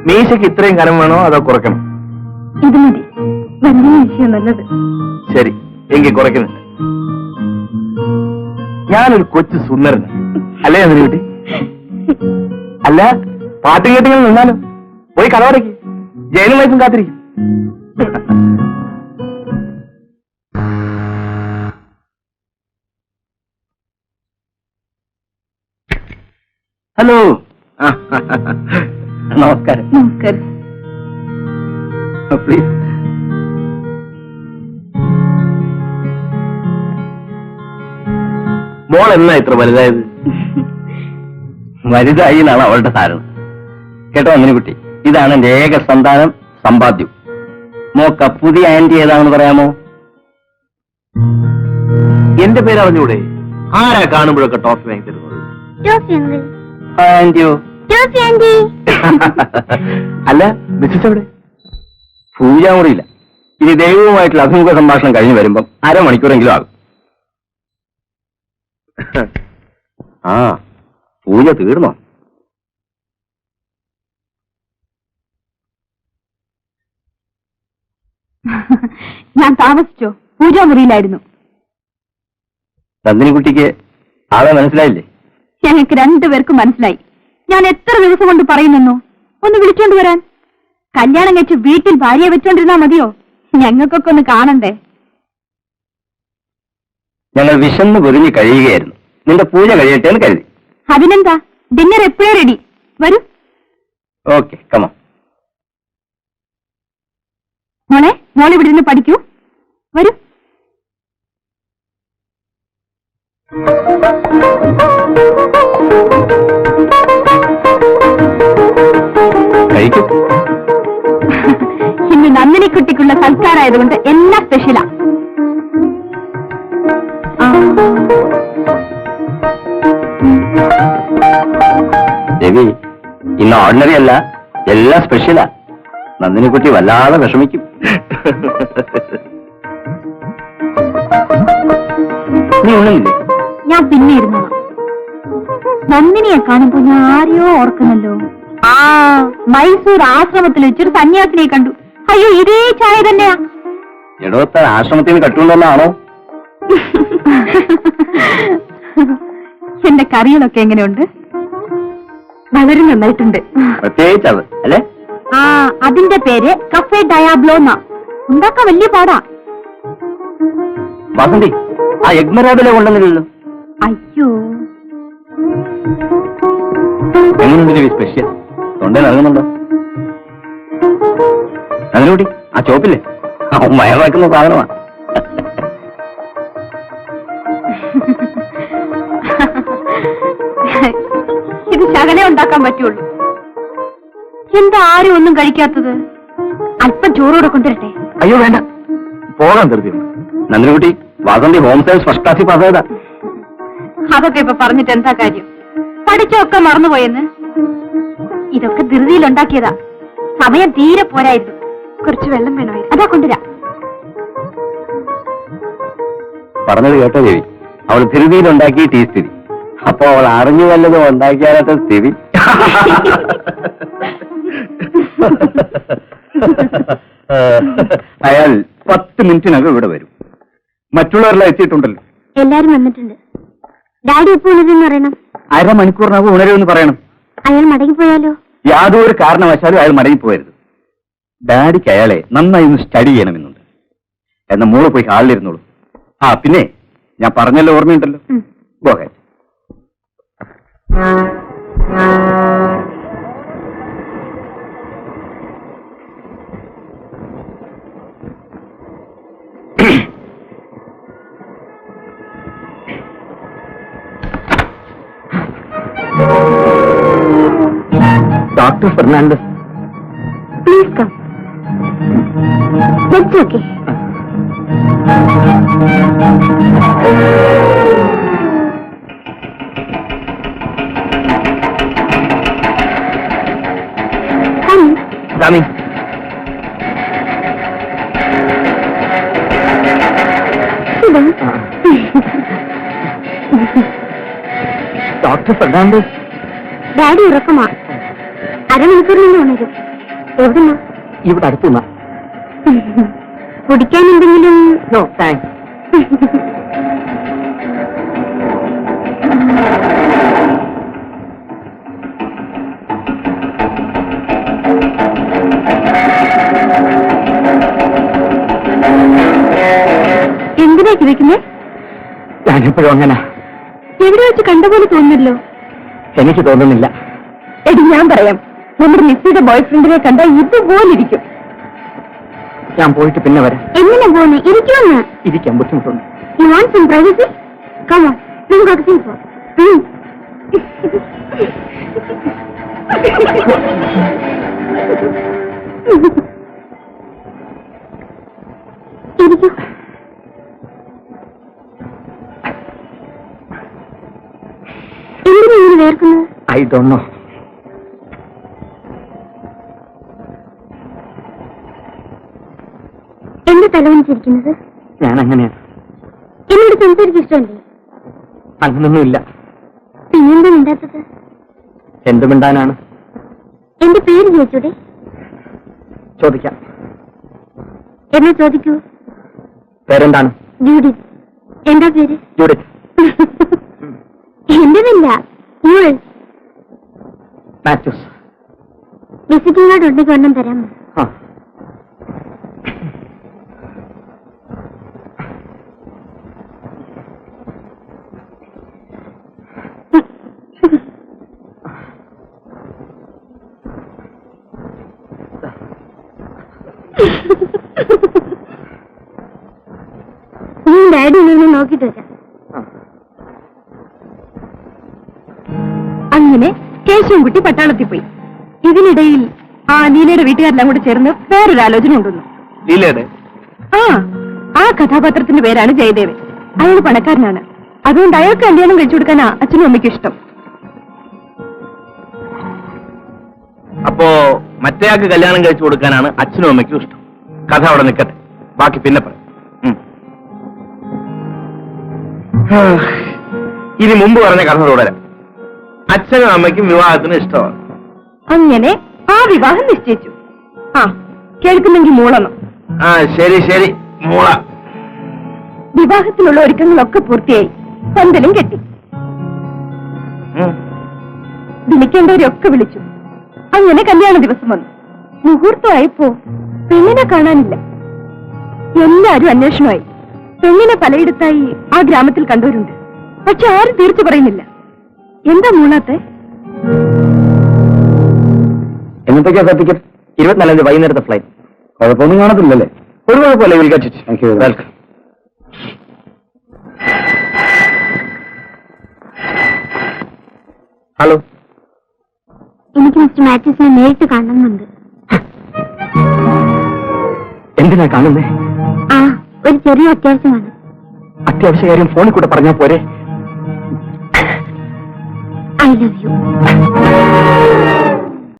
മീശയ്ക്ക് ഇത്രയും കനം വേണോ അതോ കുറയ്ക്കണം? ഇത് മതി, വലിയ വിഷയം നല്ലത്. ശരി, എങ്കിൽ കുറയ്ക്കുന്നുണ്ട്. ഞാനൊരു കൊച്ചു സുന്ദരൻ അല്ലേ അതിന് കുട്ടി? അല്ല, പാട്ടും കേട്ടിങ്ങനെ നിന്നാലോ? പോയി കടവടയ്ക്ക്, ജയിലും വയസ്സും കാത്തിരിക്കും. ഹലോ, നമസ്കാരം. നമസ്കാരം. പ്ലീസ്. മോൾ എന്നാ ഇത്ര വലുതായത്? വലുതായി എന്നാണ് അവളുടെ ധാരണ. കേട്ടോ അങ്ങനെ കുട്ടി, ഇതാണ് എന്റെ ഏക സന്താനം സമ്പാദ്യം. മോക്ക പുതിയ ആന്റി ഏതാണെന്ന് പറയാമോ? എന്റെ പേര് അറിഞ്ഞൂടെ? ആരാ കാണുമ്പോഴൊക്കെ ടോഫി വാങ്ങി തരുന്നത്? ആന്റിയോ? അല്ല, മിസ്സസ് എവിടെ? പൂജാമുറിയില്ല. ഇനി ദൈവവുമായിട്ടുള്ള അഭിമുഖ സംഭാഷണം കഴിഞ്ഞ് വരുമ്പം 1/2 മണിക്കൂറെങ്കിലും ആകും. ആ, പൂജ തീർന്നോ? ഞാൻ താമസിച്ചോ? പൂജാമുറിയിലായിരുന്നു. നന്ദിനിക്കുട്ടിക്ക് ആളെ മനസ്സിലായില്ലേ? ഞങ്ങൾക്ക് 2 പേർക്കും മനസ്സിലായി. ഞാൻ എത്ര ദിവസം കൊണ്ട് പറയുന്നെന്നോ ഒന്ന് വിളിച്ചോണ്ട് വരാൻ. കല്യാണം കഴിച്ച് വീട്ടിൽ ഭാര്യയെ വെച്ചോണ്ടിരുന്നാ മതിയോ? ഞങ്ങൾക്കൊക്കെ ഒന്ന് കാണണ്ടേ? ഞങ്ങൾ വിശന്ന് പൊരിഞ്ഞ് കഴിയുകയായിരുന്നു. നിന്റെ പൂജ കഴിയട്ടെ എന്ന് കരുതി. അതിനെന്താ, ഡിന്നർ എപ്പോഴേ റെഡി. വരൂ. Okay, come on. മോളെ ഇവിടെ നിന്ന് പഠിക്കൂ. വരൂ. കഴിക്കൂ. ഇന്ന് നന്ദിനിക്കുട്ടിക്കുള്ള സൽക്കാരായതുകൊണ്ട് എല്ലാം സ്പെഷ്യലാ. രവി, ഇന്ന് ഓർഡിനറി അല്ല, എല്ലാം സ്പെഷ്യലാ. നന്ദിനിക്കുട്ടി വല്ലാതെ വിഷമിക്കും. നീ ഉണ്ണില്ലേ? ഞാൻ പിന്നെ ഇരുന്നോളാം. നന്ദിനിയെ കാണുമ്പോ ഞാൻ ആരെയോ ഓർക്കുന്നല്ലോ. ആ, മൈസൂർ ആശ്രമത്തിൽ വെച്ചൊരു സന്യാസിനെ കണ്ടു. അയ്യോ, ഇതേ ചായ തന്നെയാ. എടോത്ത ആശ്രമത്തിൽ നിന്ന് കട്ടുകൊണ്ടല്ലാണോ? എന്റെ കറികളൊക്കെ എങ്ങനെയുണ്ട്? വളരെ നന്നായിട്ടുണ്ട്. പ്രത്യേകിച്ച് അത് അല്ലേ? ആ, അതിന്റെ പേര് കഫേ ഡയാബ്ലോ എന്നാ. ഉണ്ടാക്കാൻ വലിയ പാടാ. വസന്തി, ആ എഗ്മരാബിലെ കൊണ്ടുവന്നില്ലല്ലോ. അയ്യോ, എങ്ങനെയുണ്ട് സ്പെഷ്യൽ? തൊണ്ട നൽകുന്നുണ്ടോ? അതിനൂട്ടി ആ ചോപ്പില്ലേ, വയറാക്കുന്ന സാധനമാണ്. ഇത് ശകലേ ഉണ്ടാക്കാൻ പറ്റുള്ളൂ. എന്താ ആരും ഒന്നും കഴിക്കാത്തത്? അല്പം ചോറോടെ കൊണ്ടുവരട്ടെ? അയ്യോ വേണ്ട, പോകാൻ തീർത്തി. നന്ദിനിക്കുട്ടി, വാസന്തി ഹോം സയൻസ് ഫസ്റ്റ് ക്ലാസ്സിൽ പാസ്സായതാ. അതൊക്കെ ഇപ്പൊ പറഞ്ഞിട്ട് എന്താ കാര്യം? പഠിച്ചൊക്കെ മറന്നുപോയെന്ന്. ഇതൊക്കെ ധൃതിയിൽ ഉണ്ടാക്കിയതാ. സമയം തീരെ പോരായിരുന്നു. കുറച്ച് വെള്ളം വേണമായിരുന്നു. അതാ കൊണ്ടുവരാ. പറഞ്ഞത് കേട്ടോ ദേവി, അവൾ ധൃതിയിൽ ഉണ്ടാക്കിയിട്ട് ഈ സ്ഥിതി. അപ്പൊ അവൾ അറിഞ്ഞു വല്ലതും ഉണ്ടാക്കിയാലത്തെ സ്ഥിതി. അയാൾ 10 മിനിറ്റിനകം ഇവിടെ വരും. മറ്റുള്ളവരെല്ലാം എത്തിയിട്ടുണ്ടല്ലോ. എല്ലാരും വന്നിട്ടുണ്ട്. ഡാഡി എപ്പോ ഉണരുമെന്ന് പറയണം. 1/2 മണിക്കൂറിനകം ഉണരുമെന്ന് പറയണം. അയാൾ മടങ്ങിപ്പോയാലോ? യാതൊരു കാരണവശാലും അയാൾ മടങ്ങിപ്പോയരുത്. ഡാഡിക്ക് അയാളെ നന്നായി ഒന്ന് സ്റ്റഡി ചെയ്യണമെന്നുണ്ട്. എന്നാ മോള് പോയി ഹാളിലിരുന്നോളൂ. ആ പിന്നെ ഞാൻ പറഞ്ഞല്ലോ, ഓർമ്മയുണ്ടല്ലോ. പോകെ Dr. Fernandez. Please come. That's okay. Come. Coming. Sit down. Dr. Fernandez. Daddy ഉറക്കമാ. 1/2 മണിക്കൂറിൽ നിന്ന് ഉണരും. എവിടുന്ന? ഇവിടെ അടുത്തുനിന്നാ. കുടിക്കാൻ എന്തെങ്കിലും? No thanks. എന്തിനാ കിടക്കുന്നേ? ഞാനിപ്പോഴും അങ്ങനെ. എവിടെ വെച്ച് കണ്ട പോലെ തോന്നുന്നല്ലോ. എനിക്ക് തോന്നുന്നില്ല. എടി ഞാൻ പറയാം, നമ്മുടെ മിസ്സിയുടെ ബോയ്ഫ്രണ്ടിനെ കണ്ടാൽ ഇതുപോലിരിക്കും. ഞാൻ പോയിട്ട് പിന്നെ വരാം. എങ്ങനെ പോന്നെ? ഇരിക്കുമെന്ന്. ഇരിക്കാൻ ബുദ്ധിമുട്ടുണ്ട്. You want some privacy? Come on, let's go to Singapore. ഇരിക്കൂ. എന്തിനാ ഇങ്ങനെ വേർക്കുന്നത്? I don't know. എന്താ തലവനിച്ചിരിക്കുന്നത്? ഞാൻ അങ്ങനെയാണ്. എന്നോട് സംസാരിക്കാൻ ഇഷ്ടമല്ലേ? അങ്ങനൊന്നുമില്ല. പിന്നെന്താ മിണ്ടാത്തത്? എന്ത് മിണ്ടാനാണ്? എന്റെ പേര് ചോദിച്ചൂടെ? ചോദിക്കാം. എന്നെ ചോദിക്കൂ. പേരെന്താണ്? ജൂഡിത്ത്. എന്താ പേര്? ജൂഡിത്ത്. എന്റെതല്ല, യുവർ. മാത്യൂസ്. വിസിറ്റിംഗ് കാർഡ് ഉണ്ടെങ്കിൽ ഒരെണ്ണം തരാമോ? ആ. നീ ഡാഡി നിന്ന് നോക്കിട്ട് വരാം. അങ്ങനെ കേശവൻകുട്ടി പട്ടാളത്തിൽ പോയി. ഇതിനിടയിൽ ആ ലീലയുടെ വീട്ടുകാരെല്ലാം കൂടെ ചേർന്ന് വേറൊരു ആലോചന ഉണ്ടെന്നു. ലീലയുടെ? ആ കഥാപാത്രത്തിന്റെ പേരാണ് ജയദേവൻ. അയാൾ പണക്കാരനാണ്. അതുകൊണ്ട് അയാൾക്ക് കല്യാണം കഴിച്ചു കൊടുക്കാനാ അച്ഛനും അമ്മയ്ക്കും ഇഷ്ടം. അപ്പോ മറ്റേയാൾക്ക് കല്യാണം കഴിച്ചു കൊടുക്കാനാണ് അച്ഛനും അമ്മയ്ക്കും ഇഷ്ടം. കഥ അവിടെ നിൽക്കട്ടെ, ബാക്കി പിന്നെ പറയാം. ഇനി മുമ്പ് പറഞ്ഞ കഥ തുടരാം. അച്ഛനും അമ്മയ്ക്കും വിവാഹത്തിന് ഇഷ്ടമാണ്. അങ്ങനെ ആ വിവാഹം നിശ്ചയിച്ചു. കേൾക്കുന്നെങ്കിൽ മൂളണം. ശരി ശരി, മൂള. വിവാഹത്തിനുള്ള ഒരുക്കങ്ങളൊക്കെ പൂർത്തിയായി. പന്തലും കെട്ടി. വിളിക്കേണ്ടവരൊക്കെ വിളിച്ചു. അങ്ങനെ കല്യാണ ദിവസം വന്നു. മുഹൂർത്തമായപ്പോ പെണ്ണിനെ കാണാനില്ല. എല്ലാരും അന്വേഷണമായി. പെണ്ണിനെ പലയിടത്തായി ആ ഗ്രാമത്തിൽ കണ്ടവരുണ്ട്. പക്ഷെ ആരും തീർച്ചു പറയുന്നില്ല. എന്താ മൂളാത്തെ? എന്നത്തേക്കാ സർട്ടിഫിക്കറ്റ്? 24 വൈകുന്നേരത്തെ ഫ്ലൈറ്റ്. കുഴപ്പമൊന്നും കാണത്തില്ലല്ലേ? ഒരു കുഴപ്പമില്ല. വെൽക്കം. ഹലോ. എനിക്ക് മിസ്റ്റർ മാത്യൂസിനെ നേരിട്ട് കാണണമെന്നുണ്ട്. എന്തിനാ കാണുന്നേ? ഒരു ചെറിയ അത്യാവശ്യമാണ്. അത്യാവശ്യ കാര്യം ഫോണിൽ കൂടെ പറഞ്ഞാൽ പോരെ? I love you.